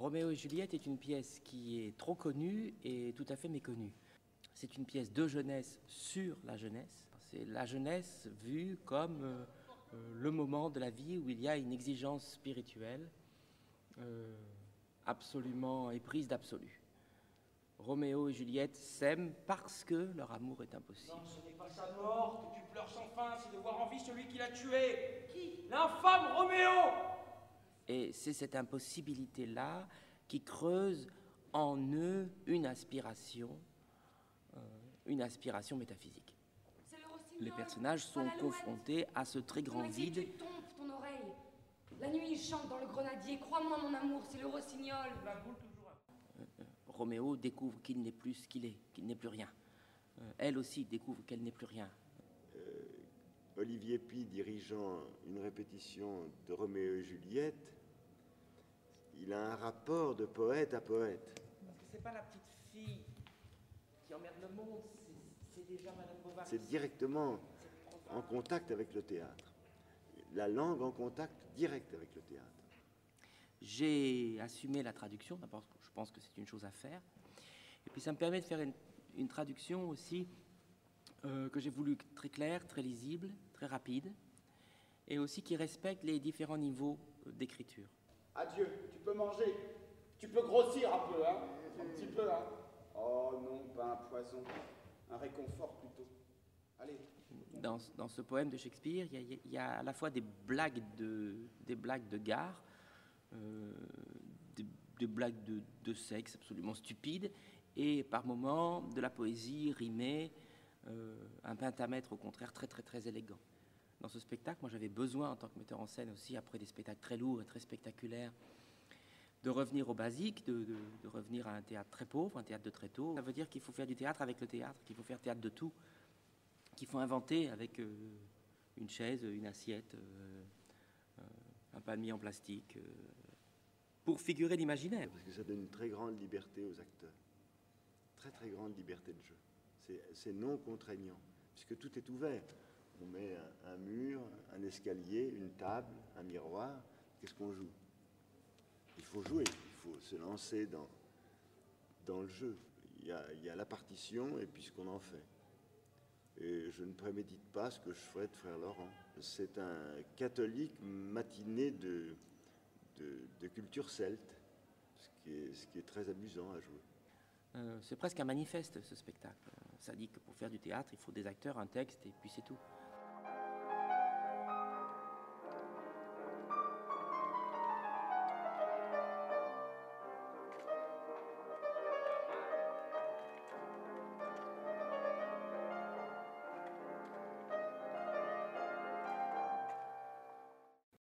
Roméo et Juliette est une pièce qui est trop connue et tout à fait méconnue. C'est une pièce de jeunesse sur la jeunesse. C'est la jeunesse vue comme le moment de la vie où il y a une exigence spirituelle absolument éprise d'absolu. Roméo et Juliette s'aiment parce que leur amour est impossible. Non, ce n'est pas sa mort que tu pleures sans fin, c'est de voir en vie celui qui l'a tué. Qui? L'infâme Roméo! Et c'est cette impossibilité-là qui creuse en eux une aspiration métaphysique. Les personnages sont confrontés à ce très grand vide. Tu tombes ton oreille. La nuit, il chante dans le grenadier. Crois-moi, mon amour, c'est le rossignol. La boule toujours. Roméo découvre qu'il n'est plus ce qu'il est, qu'il n'est plus rien. Elle aussi découvre qu'elle n'est plus rien. Olivier Py, dirigeant une répétition de Roméo et Juliette, il a un rapport de poète à poète. Parce que c'est pas la petite fille qui emmerde le monde, c'est déjà Madame Bovary. C'est directement en contact avec le théâtre. La langue en contact direct avec le théâtre. J'ai assumé la traduction, d'abord je pense que c'est une chose à faire. Et puis ça me permet de faire une traduction aussi que j'ai voulu très claire, très lisible, très rapide, et aussi qui respecte les différents niveaux d'écriture. Adieu, tu peux manger. Tu peux grossir un peu, hein? Un petit peu, hein? Oh non, pas un poison. Un réconfort plutôt. Allez. Dans ce poème de Shakespeare, il y a à la fois des blagues de gare, des blagues de sexe absolument stupides, et par moments de la poésie rimée, un pentamètre au contraire très très très élégant. Dans ce spectacle, moi j'avais besoin en tant que metteur en scène aussi, après des spectacles très lourds et très spectaculaires, de revenir au basique, de revenir à un théâtre très pauvre, un théâtre de tréteau. Ça veut dire qu'il faut faire du théâtre avec le théâtre, qu'il faut faire théâtre de tout, qu'il faut inventer avec une chaise, une assiette, un palmier en plastique, pour figurer l'imaginaire. Parce que ça donne une très grande liberté aux acteurs. Très très grande liberté de jeu. C'est non contraignant, puisque tout est ouvert. On met un mur, un escalier, une table, un miroir. Qu'est-ce qu'on joue? Il faut jouer, il faut se lancer dans le jeu. Il y a la partition et puis ce qu'on en fait. Et je ne prémédite pas ce que je ferai de Frère Laurent. C'est un catholique matiné de culture celte, ce qui est très amusant à jouer. C'est presque un manifeste, ce spectacle. Ça dit que pour faire du théâtre, il faut des acteurs, un texte, et puis c'est tout.